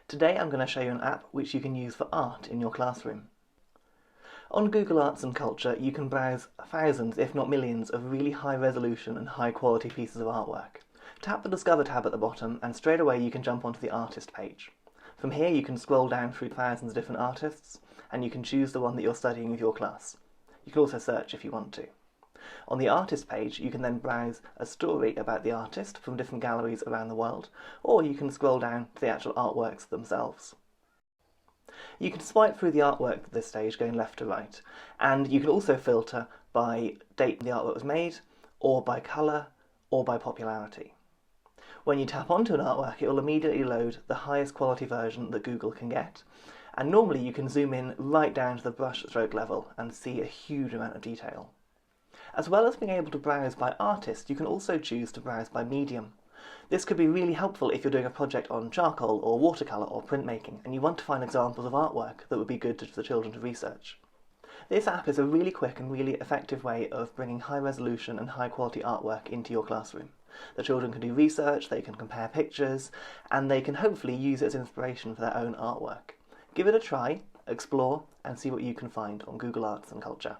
Today I'm going to show you an app which you can use for art in your classroom. On Google Arts and Culture you can browse thousands, if not millions, of really high resolution and high quality pieces of artwork. Tap the Discover tab at the bottom and straight away you can jump onto the artist page. From here you can scroll down through thousands of different artists and you can choose the one that you're studying with your class. You can also search if you want to. On the artist page you can then browse a story about the artist from different galleries around the world, or you can scroll down to the actual artworks themselves. You can swipe through the artwork at this stage going left to right, and you can also filter by date the artwork was made, or by colour, or by popularity. When you tap onto an artwork it will immediately load the highest quality version that Google can get, and normally you can zoom in right down to the brush stroke level and see a huge amount of detail. As well as being able to browse by artist, you can also choose to browse by medium. This could be really helpful if you're doing a project on charcoal or watercolour or printmaking and you want to find examples of artwork that would be good for the children to research. This app is a really quick and really effective way of bringing high resolution and high quality artwork into your classroom. The children can do research, they can compare pictures, and they can hopefully use it as inspiration for their own artwork. Give it a try, explore, and see what you can find on Google Arts and Culture.